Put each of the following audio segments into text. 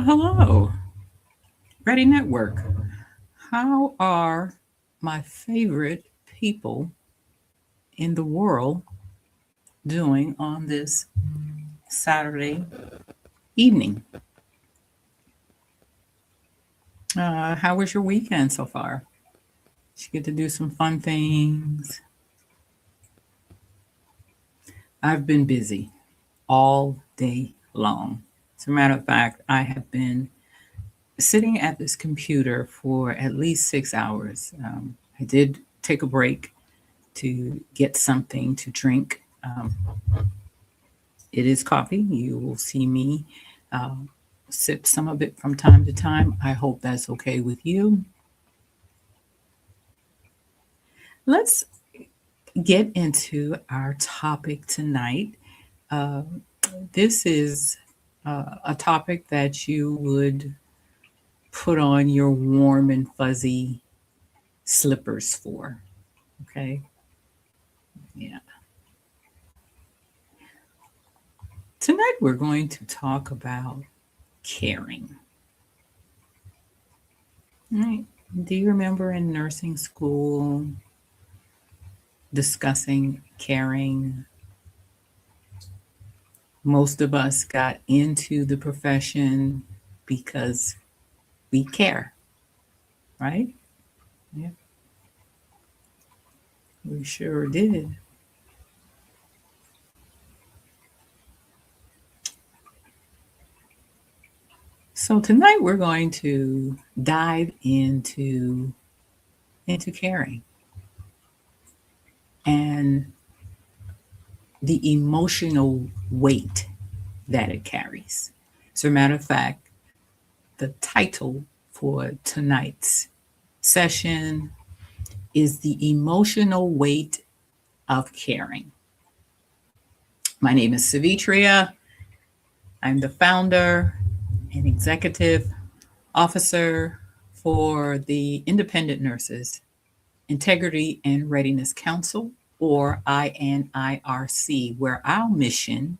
Hello, Ready Network. How are my favorite people in the world doing on this Saturday evening? How was your weekend so far? Did you get to do some fun things? I've been busy all day long. As a matter of fact, I have been sitting at this computer for at least 6 hours. I did take a break to get something to drink. It is coffee. You will see me uh, sip some of it from time to time. I hope that's okay with you. Let's get into our topic tonight. Uh, this is a topic that you would put on your warm and fuzzy slippers for. Okay. Yeah. Tonight we're going to talk about caring. Right. Do you remember in nursing school discussing caring? Most of us got into the profession because we care, right? Yeah, we sure did. So tonight we're going to dive into caring and the emotional weight that it carries. As a matter of fact, the title for tonight's session is The Emotional Weight of Caring. My name is Savitria. I'm the founder and executive officer for the Independent Nurses Integrity and Readiness Council, or INIRC, where our mission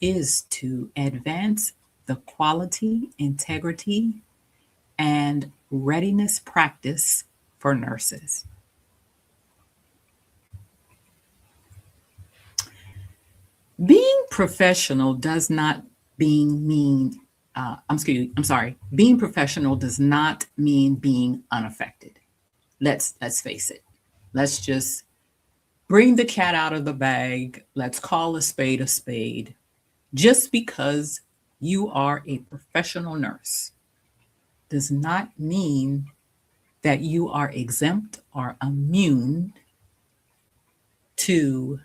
is to advance the quality, integrity, and readiness practice for nurses. Being professional does not being mean. I'm sorry. Being professional does not mean being unaffected. Let's face it. Let's just bring the cat out of the bag. Let's call a spade a spade. Just because you are a professional nurse does not mean that you are exempt or immune to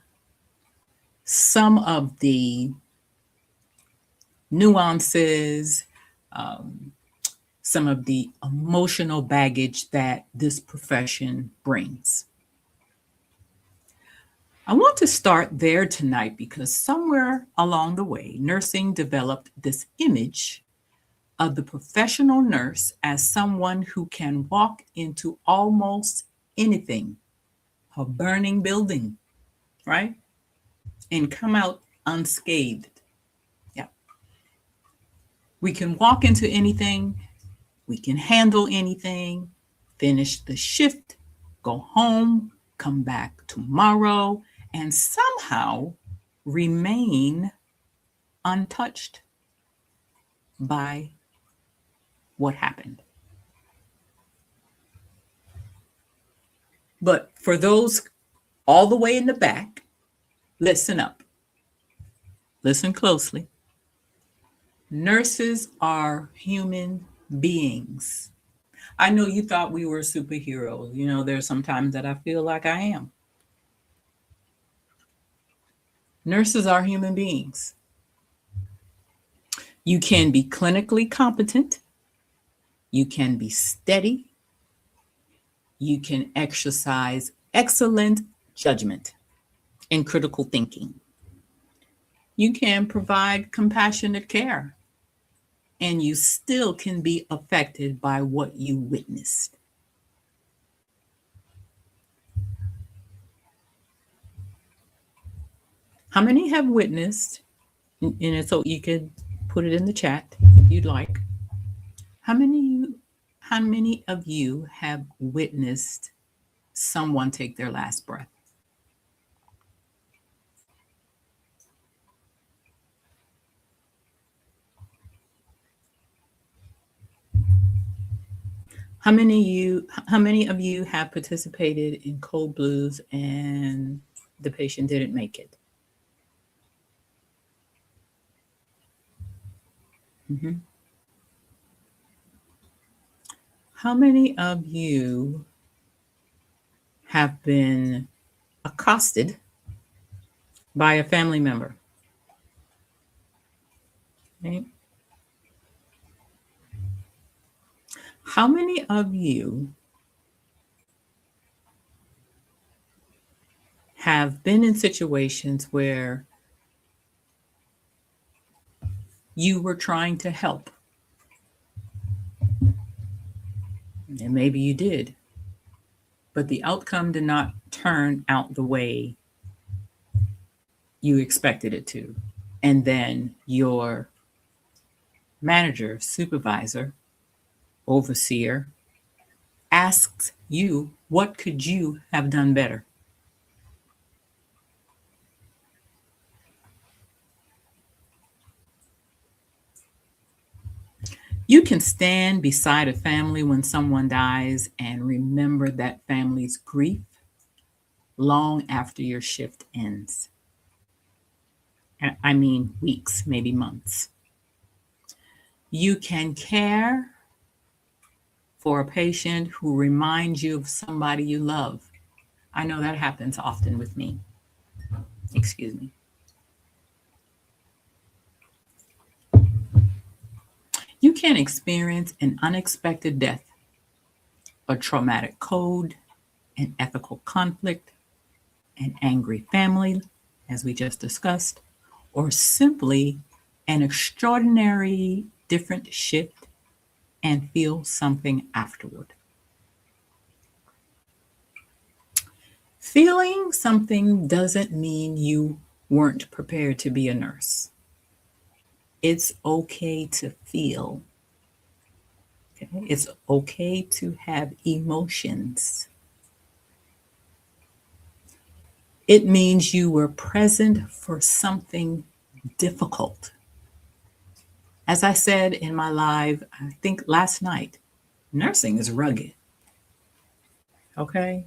some of the nuances, um, some of the emotional baggage that this profession brings. I want to start there tonight because somewhere along the way, nursing developed this image of the professional nurse as someone who can walk into almost anything, a burning building, right? And come out unscathed. Yeah. We can walk into anything, we can handle anything, finish the shift, go home, come back tomorrow, and somehow remain untouched by what happened. But for those all the way in the back, listen up, listen closely. Nurses are human beings. I know you thought we were superheroes. You know, there's sometimes that I feel like I am. Nurses are human beings. You can be clinically competent, you can be steady, you can exercise excellent judgment and critical thinking. You can provide compassionate care, and you still can be affected by what you witnessed. How many have witnessed, and so you could put it in the chat if you'd like. How many of you have witnessed someone take their last breath? How many of you have participated in cold blues and the patient didn't make it? Mhm. How many of you have been accosted by a family member? Okay. How many of you have been in situations where you were trying to help? And maybe you did, but the outcome did not turn out the way you expected it to. And then your manager, supervisor, overseer asks you, what could you have done better? You can stand beside a family when someone dies and remember that family's grief long after your shift ends. I mean, weeks, maybe months. You can care for a patient who reminds you of somebody you love. I know that happens often with me. Excuse me. You can experience an unexpected death, a traumatic code, an ethical conflict, an angry family, as we just discussed, or simply an extraordinary different shift and feel something afterward. Feeling something doesn't mean you weren't prepared to be a nurse. It's okay to feel. Okay? It's okay to have emotions. It means you were present for something difficult. As I said in my live, I think last night, nursing is rugged. Okay?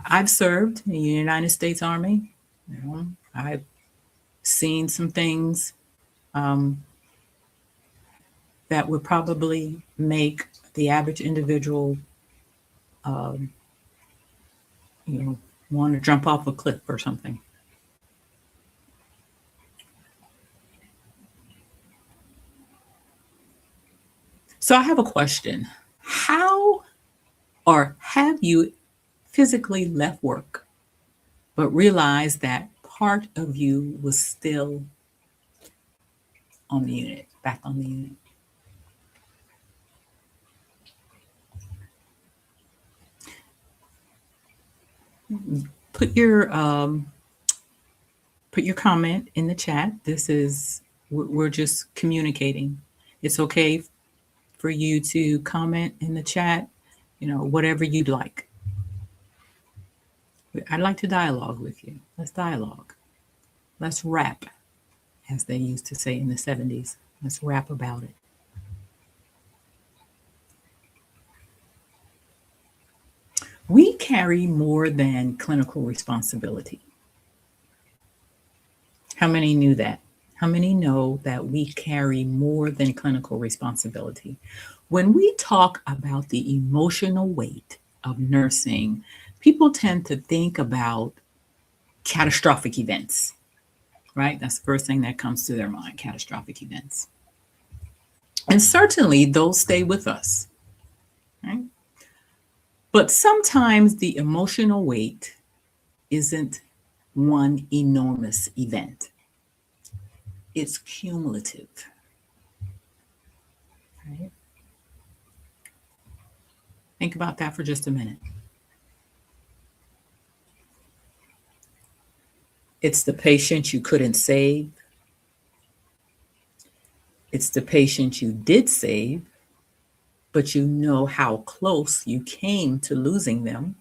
I've served in the United States Army. You know, I've seen some things um, that would probably make the average individual, um, want to jump off a cliff or something. So I have a question. How or have you physically left work, but realized that part of you was still on the unit, back on the unit? Put your comment in the chat. This is we're just communicating. It's okay for you to comment in the chat, whatever you'd like. I'd like to dialogue with you. Let's dialogue. Let's rap, as they used to say in the 70s. Let's rap about it. We carry more than clinical responsibility. How many knew that? How many know that we carry more than clinical responsibility? When we talk about the emotional weight of nursing, people tend to think about catastrophic events, right? That's the first thing that comes to their mind, catastrophic events. And certainly those stay with us, right? But sometimes the emotional weight isn't one enormous event. It's cumulative, right? Think about that for just a minute. It's the patient you couldn't save. It's the patient you did save, but you know how close you came to losing them.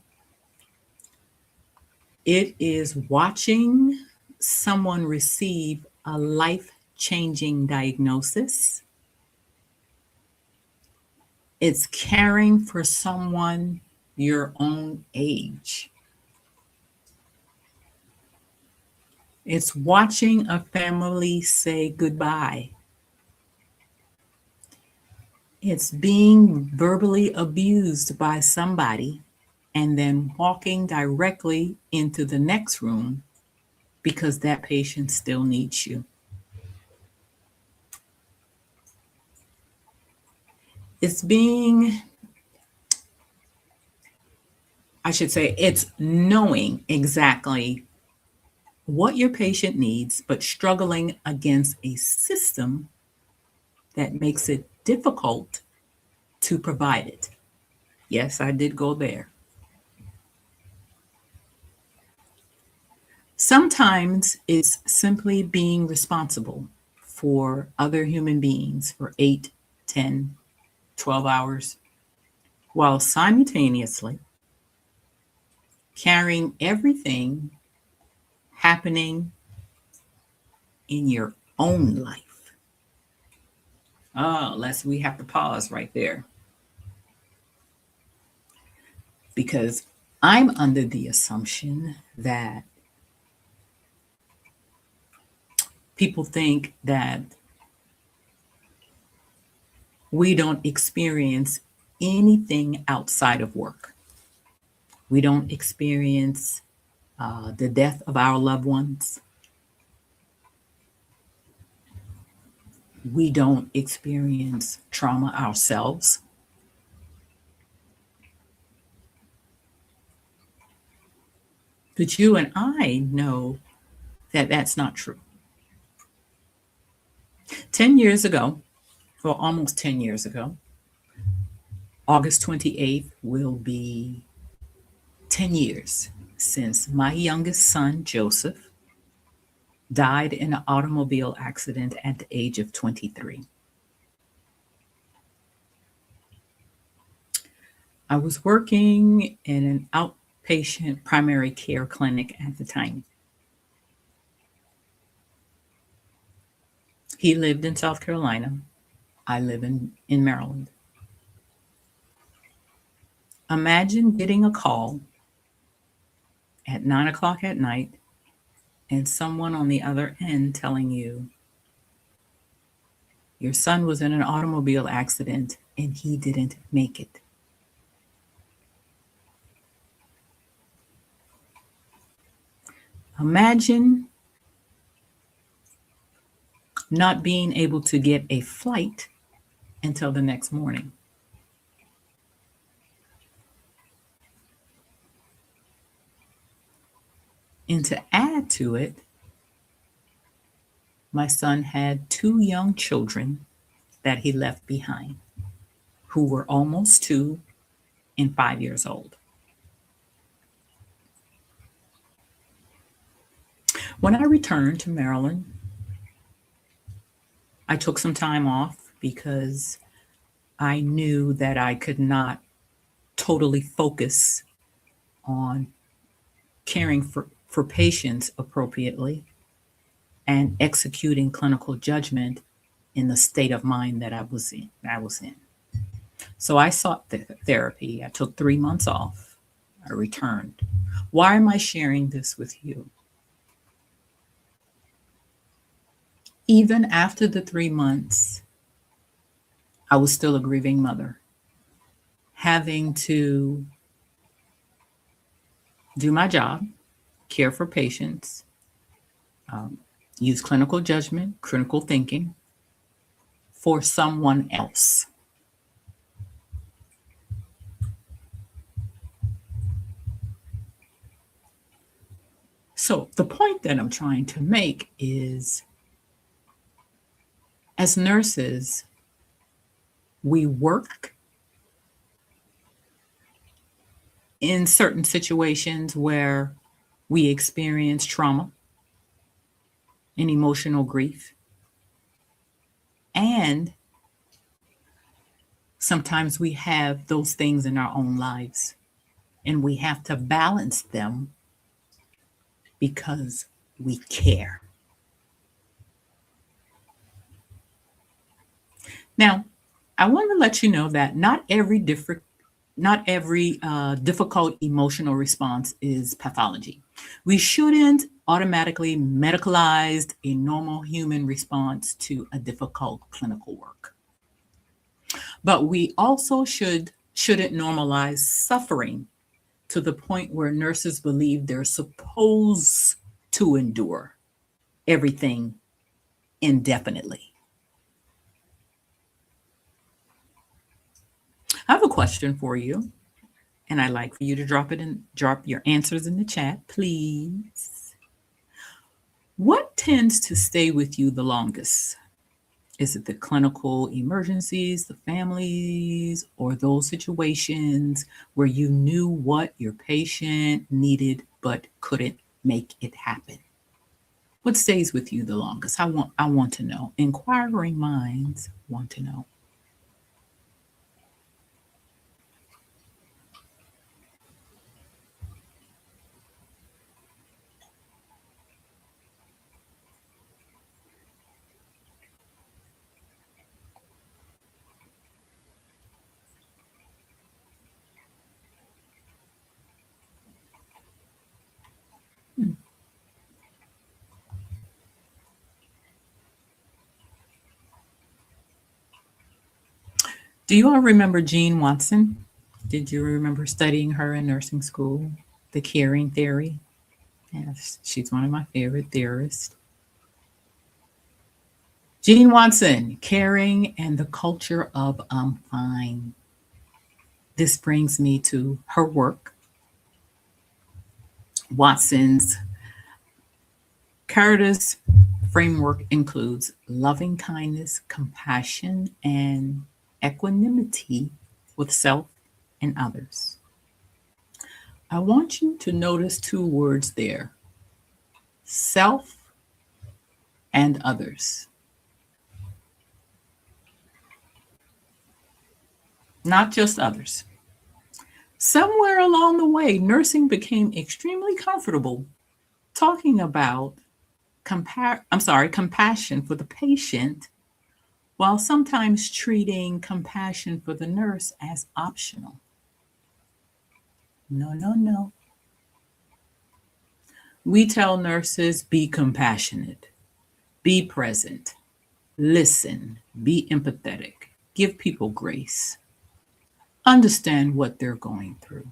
It is watching someone receive a life-changing diagnosis. It's caring for someone your own age. It's watching a family say goodbye. It's being verbally abused by somebody and then walking directly into the next room because that patient still needs you. It's it's knowing exactly what your patient needs, but struggling against a system that makes it difficult to provide it. Yes, I did go there. Sometimes it's simply being responsible for other human beings for 8, 10, 12 hours, while simultaneously carrying everything happening in your own life. We have to pause right there because I'm under the assumption that people think that we don't experience anything outside of work. We don't experience the death of our loved ones. We don't experience trauma ourselves. But you and I know that that's not true. 10 years ago, well, almost 10 years ago, August 28th will be 10 years since my youngest son, Joseph, died in an automobile accident at the age of 23. I was working in an outpatient primary care clinic at the time. He lived in South Carolina. I live in Maryland. Imagine getting a call at 9 o'clock at night and someone on the other end telling you your son was in an automobile accident and he didn't make it. Imagine not being able to get a flight until the next morning. And to add to it, my son had 2 young children that he left behind who were almost 2 and 5 years old. When I returned to Maryland, I took some time off because I knew that I could not totally focus on caring for patients appropriately and executing clinical judgment in the state of mind that I was in. So I sought therapy. I took 3 months off. I returned. Why am I sharing this with you? Even after the 3 months, I was still a grieving mother, having to do my job, care for patients, use clinical judgment, critical thinking for someone else. So the point that I'm trying to make is, as nurses, we work in certain situations where we experience trauma and emotional grief. And sometimes we have those things in our own lives, and we have to balance them because we care. Now, I want to let you know that not every difficult emotional response is pathology. We shouldn't automatically medicalize a normal human response to a difficult clinical work. But we also shouldn't normalize suffering to the point where nurses believe they're supposed to endure everything indefinitely. I have a question for you, and I'd like for you to drop your answers in the chat, please. What tends to stay with you the longest? Is it the clinical emergencies, the families, or those situations where you knew what your patient needed but couldn't make it happen? What stays with you the longest? I want to know. Inquiring minds want to know. Do you all remember Jean Watson? Did you remember studying her in nursing school? The caring theory? Yes, she's one of my favorite theorists. Jean Watson, caring and the culture of I'm fine. This brings me to her work. Watson's Caritas framework includes loving kindness, compassion, and equanimity with self and others. I want you to notice two words there: self and others. Not just others. Somewhere along the way, nursing became extremely comfortable talking about compassion for the patient, while sometimes treating compassion for the nurse as optional. No, no, no. We tell nurses be compassionate, be present, listen, be empathetic, give people grace, understand what they're going through.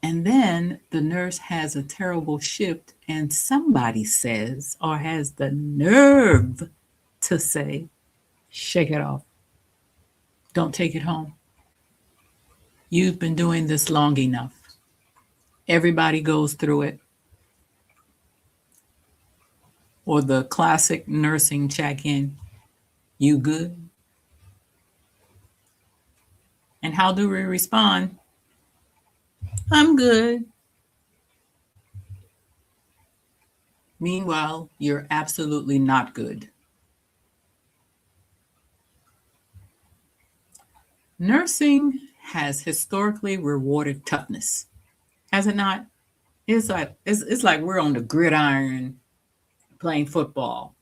And then the nurse has a terrible shift, and somebody says, or has the nerve to say, shake it off. Don't take it home. You've been doing this long enough. Everybody goes through it. Or the classic nursing check in, you good? And how do we respond? I'm good. Meanwhile, you're absolutely not good. Nursing has historically rewarded toughness, has it not? It's like we're on the gridiron playing football.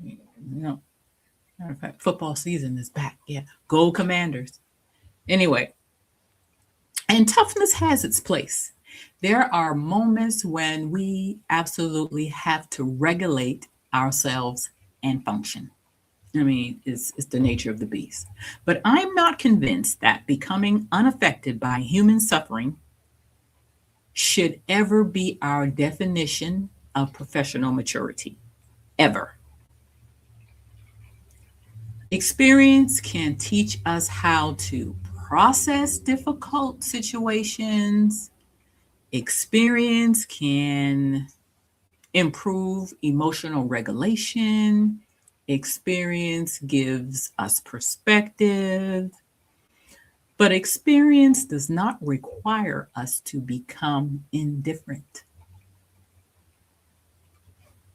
You know, matter of fact, football season is back. Yeah, go Commanders. Anyway, and toughness has its place. There are moments when we absolutely have to regulate ourselves and function. I mean, it's the nature of the beast. But I'm not convinced that becoming unaffected by human suffering should ever be our definition of professional maturity, ever. Experience can teach us how to process difficult situations. Experience can improve emotional regulation. Experience gives us perspective. But experience does not require us to become indifferent.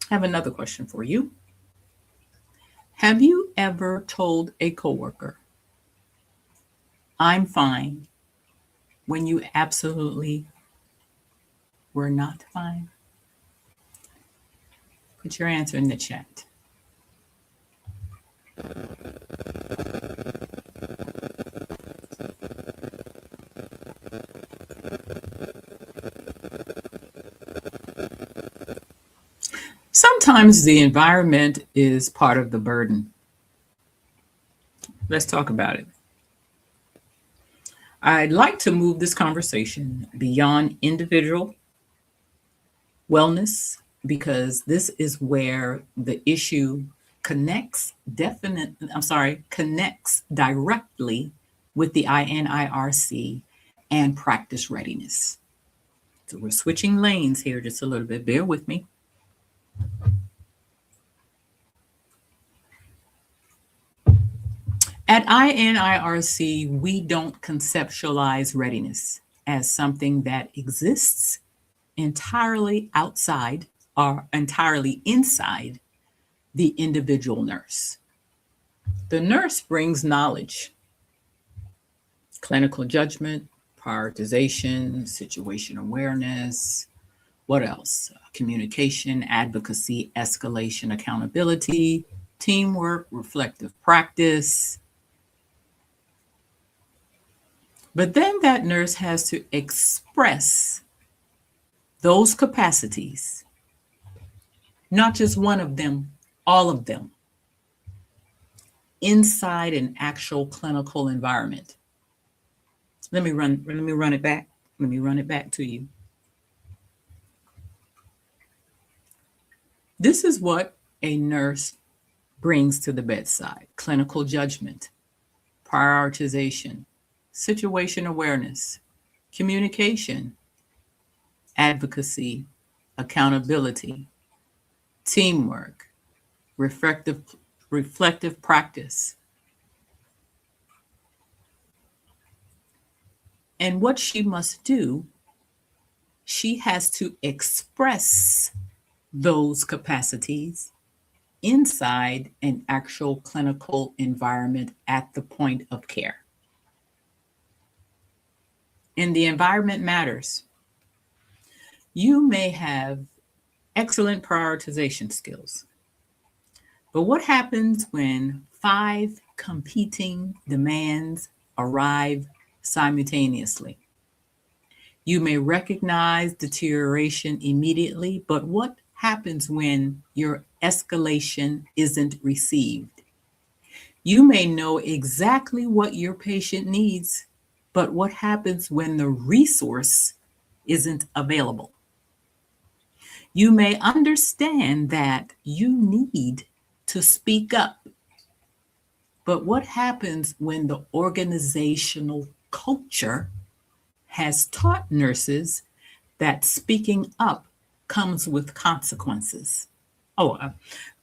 I have another question for you. Have you ever told a coworker, "I'm fine," when you absolutely were not fine? Put your answer in the chat. Sometimes the environment is part of the burden. Let's talk about it. I'd like to move this conversation beyond individual wellness because this is where the issue connects directly with the INIRC and practice readiness. So we're switching lanes here just a little bit. Bear with me. At INIRC, we don't conceptualize readiness as something that exists entirely outside or entirely inside the individual nurse. The nurse brings knowledge, clinical judgment, prioritization, situation awareness. What else? Communication, advocacy, escalation, accountability, teamwork, reflective practice. But then that nurse has to express those capacities, not just one of them, all of them, inside an actual clinical environment. Let me run it back. Let me run it back to you. This is what a nurse brings to the bedside: clinical judgment, prioritization, situation awareness, communication, advocacy, accountability, teamwork, reflective practice. And what she must do, she has to express those capacities inside an actual clinical environment at the point of care. And the environment matters. You may have excellent prioritization skills, but what happens when 5 competing demands arrive simultaneously? You may recognize deterioration immediately, but what happens when your escalation isn't received? You may know exactly what your patient needs, but what happens when the resource isn't available? You may understand that you need to speak up, but what happens when the organizational culture has taught nurses that speaking up comes with consequences?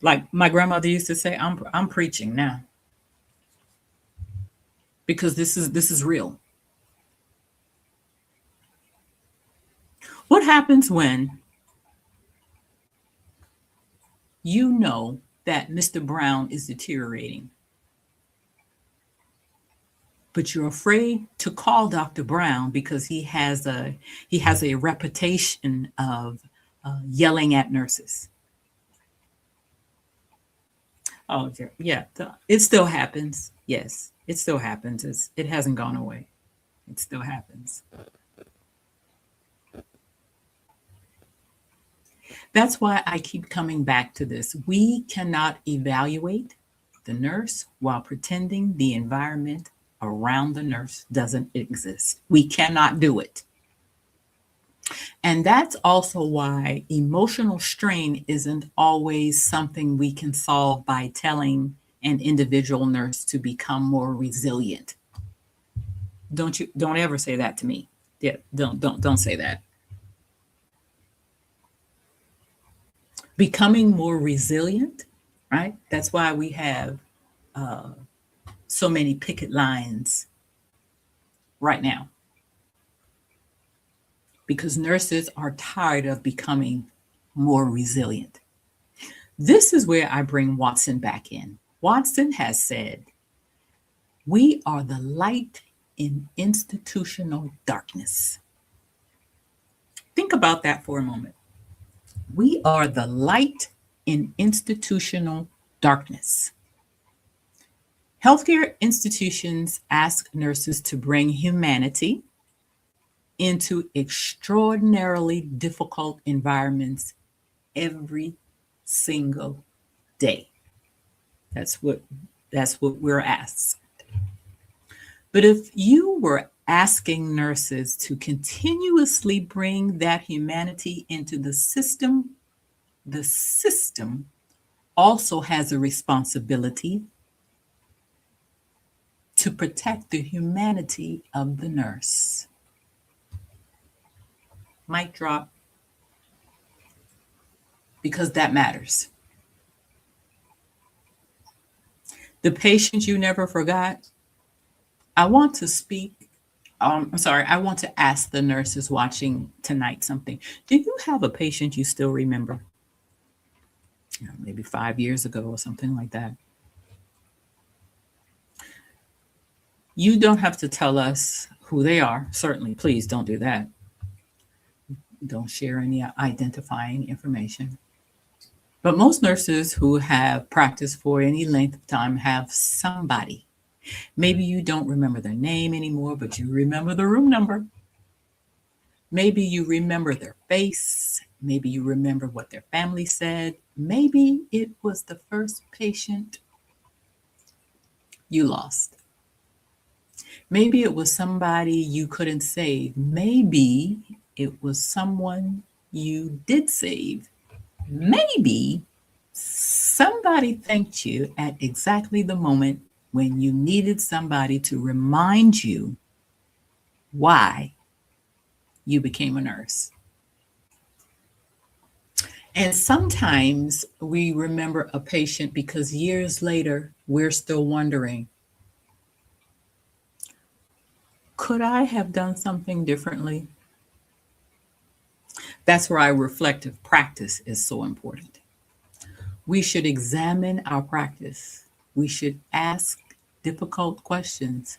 Like my grandmother used to say, I'm preaching now because this is real. What happens when you know that Mr. Brown is deteriorating, but you're afraid to call Dr. Brown because he has a reputation of yelling at nurses? Oh, yeah, it still happens. Yes, it still happens. It hasn't gone away. It still happens. That's why I keep coming back to this. We cannot evaluate the nurse while pretending the environment around the nurse doesn't exist. We cannot do it. And that's also why emotional strain isn't always something we can solve by telling an individual nurse to become more resilient. Don't ever say that to me. Yeah, don't say that. Becoming more resilient, right? That's why we have so many picket lines right now, because nurses are tired of becoming more resilient. This is where I bring Watson back in. Watson has said, "We are the light in institutional darkness." Think about that for a moment. We are the light in institutional darkness. Healthcare institutions ask nurses to bring humanity into extraordinarily difficult environments every single day. That's what we're asked. But if you were asking nurses to continuously bring that humanity into the system also has a responsibility to protect the humanity of the nurse. Mic drop, because that matters. The patient you never forgot. I want to speak. I want to ask the nurses watching tonight something. Do you have a patient you still remember? Maybe 5 years ago or something like that. You don't have to tell us who they are. Certainly, please don't do that. Don't share any identifying information. But most nurses who have practiced for any length of time have somebody. Maybe you don't remember their name anymore, but you remember the room number. Maybe you remember their face. Maybe you remember what their family said. Maybe it was the first patient you lost. Maybe it was somebody you couldn't save. Maybe it was someone you did save. Maybe somebody thanked you at exactly the moment when you needed somebody to remind you why you became a nurse. And sometimes we remember a patient because years later, we're still wondering, could I have done something differently? That's why reflective practice is so important. We should examine our practice. We should ask difficult questions.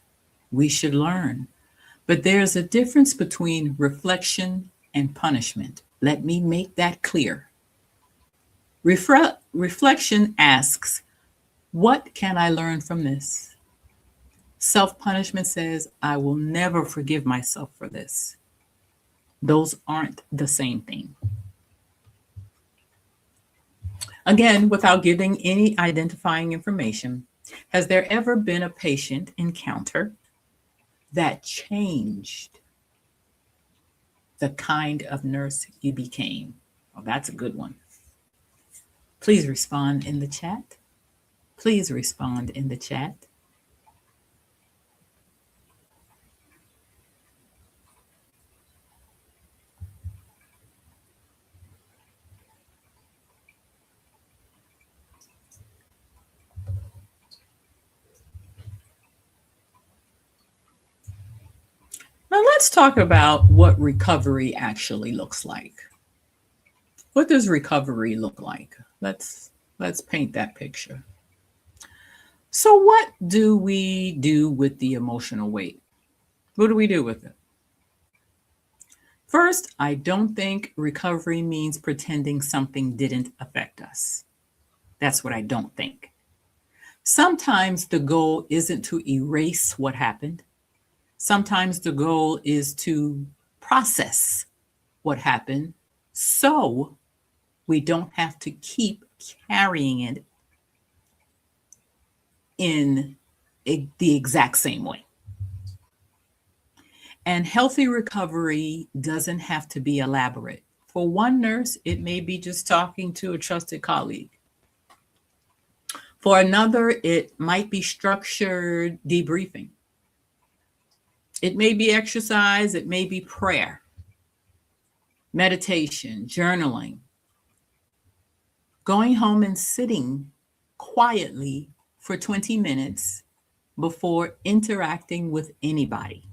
We should learn. But there's a difference between reflection and punishment. Let me make that clear. Reflection asks, what can I learn from this? Self-punishment says, I will never forgive myself for this. Those aren't the same thing. Again, without giving any identifying information, has there ever been a patient encounter that changed the kind of nurse you became? Well, that's a good one. Please respond in the chat. Please respond in the chat. Now let's talk about what recovery actually looks like. What does recovery look like? Let's paint that picture. So what do we do with the emotional weight? What do we do with it? First, I don't think recovery means pretending something didn't affect us. That's what I don't think. Sometimes the goal isn't to erase what happened. Sometimes the goal is to process what happened so we don't have to keep carrying it in the exact same way. And healthy recovery doesn't have to be elaborate. For one nurse, it may be just talking to a trusted colleague. For another, it might be structured debriefing. It may be exercise, it may be prayer, meditation, journaling, going home and sitting quietly for 20 minutes before interacting with anybody.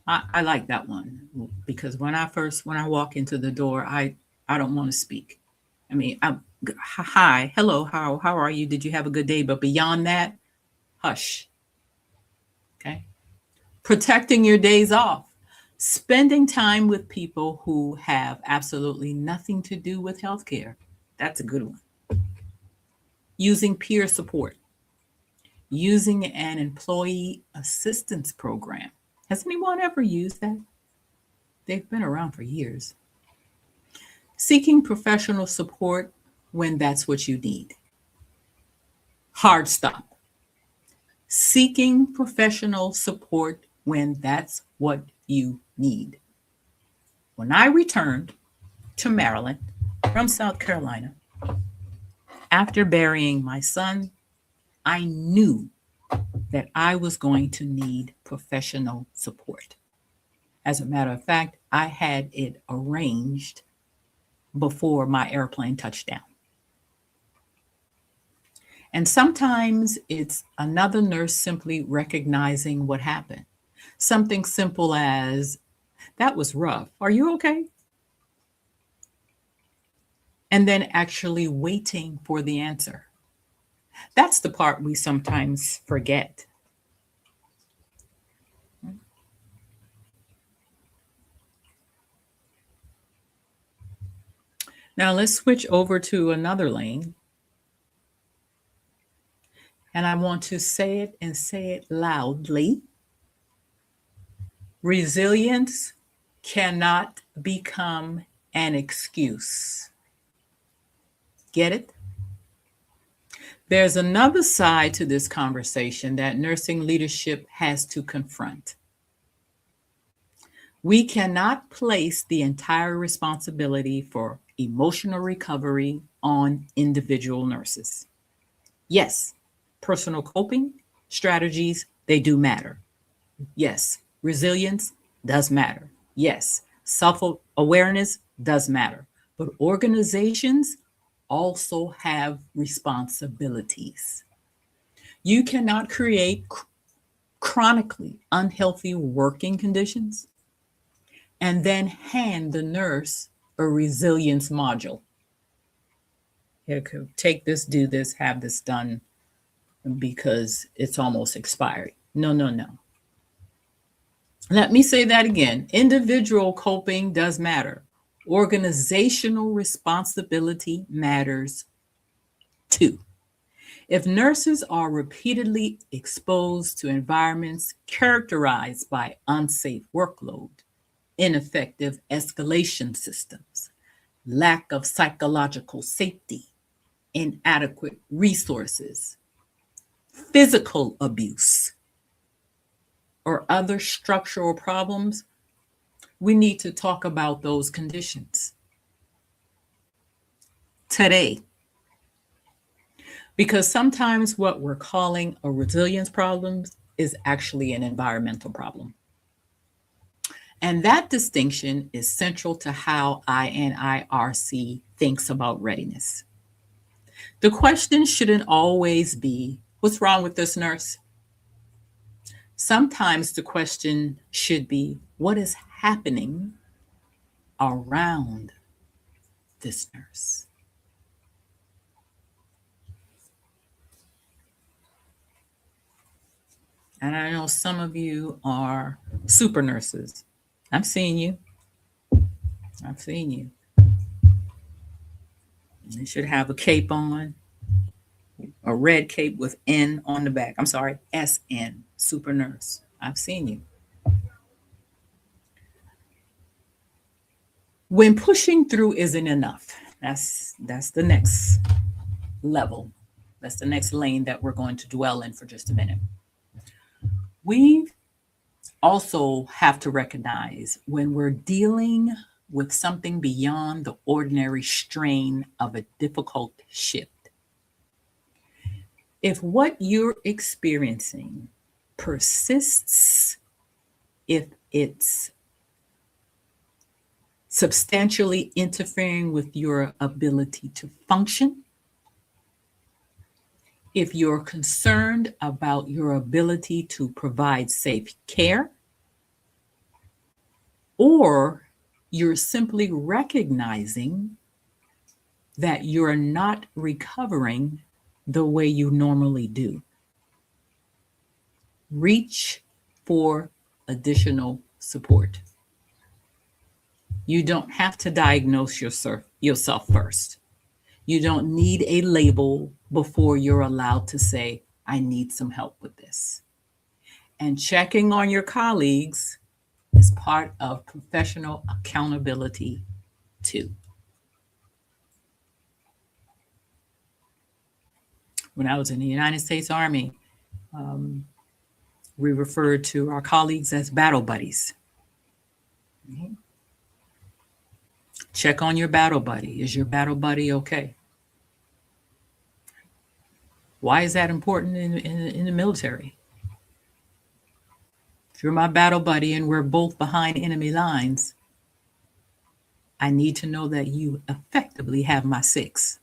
I like that one because when I walk into the door, I don't want to speak. I mean, hi, hello, how are you? Did you have a good day? But beyond that, hush. Okay. Protecting your days off. Spending time with people who have absolutely nothing to do with healthcare. That's a good one. Using peer support. Using an employee assistance program. Has anyone ever used that? They've been around for years. Seeking professional support when that's what you need. Hard stop. Seeking professional support when that's what you need. When I returned to Maryland from South Carolina, after burying my son, I knew that I was going to need professional support. As a matter of fact, I had it arranged before my airplane touched down. And sometimes it's another nurse simply recognizing what happened. Something simple as, that was rough. Are you okay? And then actually waiting for the answer. That's the part we sometimes forget. Now let's switch over to another lane. And I want to say it and say it loudly. Resilience cannot become an excuse. Get it? There's another side to this conversation that nursing leadership has to confront. We cannot place the entire responsibility for emotional recovery on individual nurses. Yes, personal coping strategies, they do matter. Yes, resilience does matter. Yes, self-awareness does matter. But organizations also have responsibilities. You cannot create chronically unhealthy working conditions and then hand the nurse a resilience module. Here, take this, do this, have this done because it's almost expired. No, no, no. Let me say that again. Individual coping does matter. Organizational responsibility matters too. If nurses are repeatedly exposed to environments characterized by unsafe workload, ineffective escalation systems, lack of psychological safety, inadequate resources, physical abuse, or other structural problems, we need to talk about those conditions today. Because sometimes what we're calling a resilience problem is actually an environmental problem. And that distinction is central to how INIRC thinks about readiness. The question shouldn't always be, what's wrong with this nurse? Sometimes the question should be, what is happening around this nurse? And I know some of you are super nurses. I've seen you. I've seen you. You should have a cape on, a red cape with N on the back. I'm sorry, SN, super nurse. I've seen you. When pushing through isn't enough, that's the next level. That's the next lane that we're going to dwell in for just a minute. We also have to recognize when we're dealing with something beyond the ordinary strain of a difficult shift. If what you're experiencing persists, if it's substantially interfering with your ability to function, if you're concerned about your ability to provide safe care, or you're simply recognizing that you're not recovering the way you normally do. Reach for additional support. You don't have to diagnose yourself first. You don't need a label before you're allowed to say, I need some help with this. And checking on your colleagues is part of professional accountability too. When I was in the United States Army, we referred to our colleagues as battle buddies. Check on your battle buddy. Is your battle buddy okay? Why is that important in the military? If you're my battle buddy and we're both behind enemy lines, I need to know that you effectively have my six.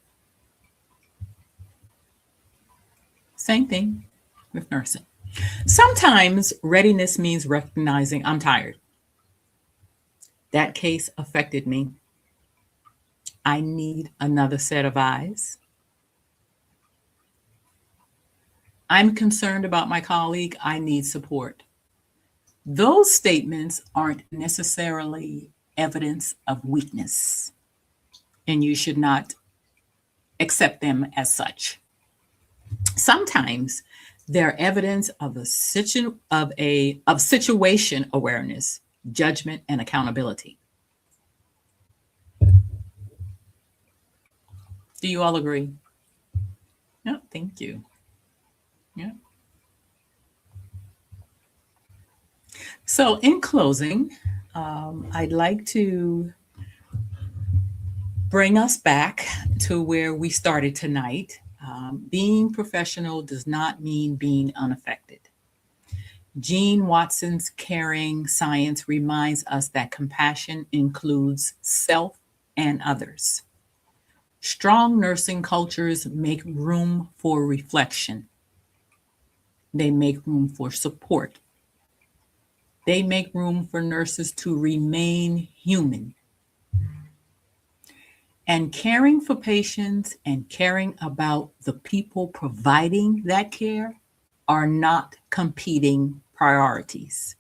Same thing with nursing. Sometimes readiness means recognizing I'm tired. That case affected me. I need another set of eyes. I'm concerned about my colleague. I need support. Those statements aren't necessarily evidence of weakness, and you should not accept them as such. Sometimes they're evidence of situation awareness, judgment, and accountability. Do you all agree? No, thank you. Yeah. So in closing, I'd like to bring us back to where we started tonight. Being professional does not mean being unaffected. Jean Watson's Caring Science reminds us that compassion includes self and others. Strong nursing cultures make room for reflection. They make room for support. They make room for nurses to remain human. And caring for patients and caring about the people providing that care are not competing priorities.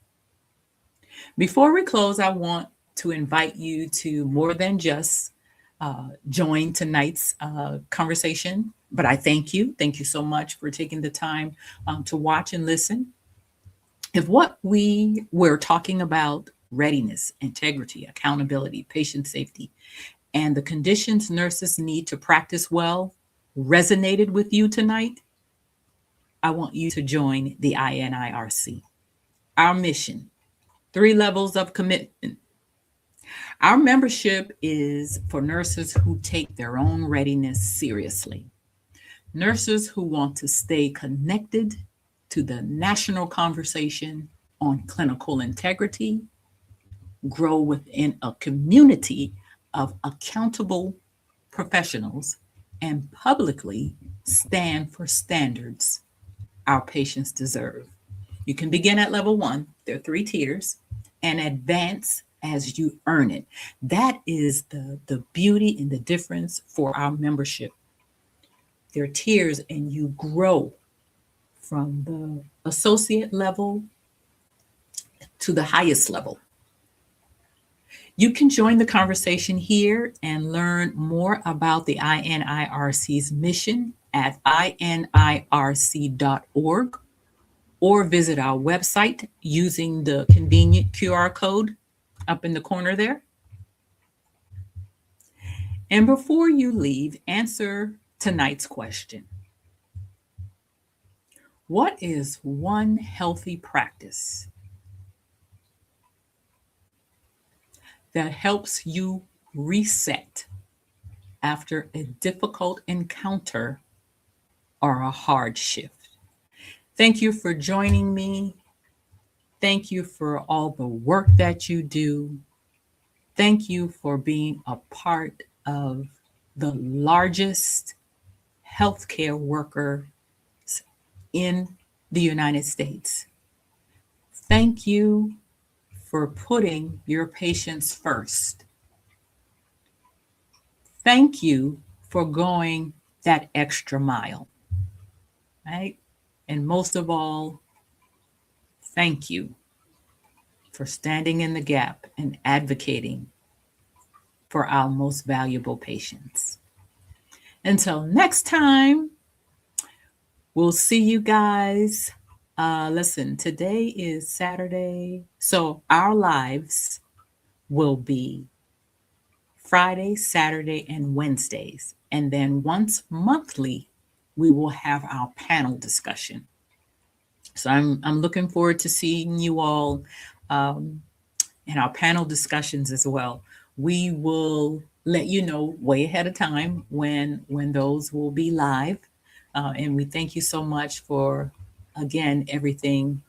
Before we close, I want to invite you to more than just join tonight's conversation, but I thank you. Thank you so much for taking the time to watch and listen. If what we were talking about, readiness, integrity, accountability, patient safety, and the conditions nurses need to practice well resonated with you tonight, I want you to join the INIRC. Our mission, 3 levels of commitment. Our membership is for nurses who take their own readiness seriously. Nurses who want to stay connected to the national conversation on clinical integrity, grow within a community of accountable professionals, and publicly stand for standards our patients deserve. You can begin at level 1, there are 3 tiers, and advance as you earn it. That is the beauty and the difference for our membership. There are tiers, and you grow from the associate level to the highest level. You can join the conversation here and learn more about the INIRC's mission at inirc.org, or visit our website using the convenient QR code up in the corner there. And before you leave, answer tonight's question. What is one healthy practice that helps you reset after a difficult encounter or a hard shift? Thank you for joining me. Thank you for all the work that you do. Thank you for being a part of the largest healthcare worker in the United States. Thank you for putting your patients first. Thank you for going that extra mile, right? And most of all, thank you for standing in the gap and advocating for our most valuable patients. Until next time, we'll see you guys. Listen, today is Saturday, so our lives will be Friday, Saturday, and Wednesdays. And then once monthly, we will have our panel discussion. So I'm looking forward to seeing you all in our panel discussions as well. We will let you know way ahead of time when those will be live. And we thank you so much for, again, everything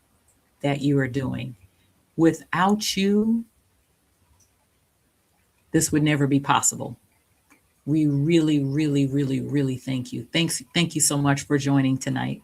that you are doing. Without you, this would never be possible. We really, really, really, really thank you. Thank you so much for joining tonight.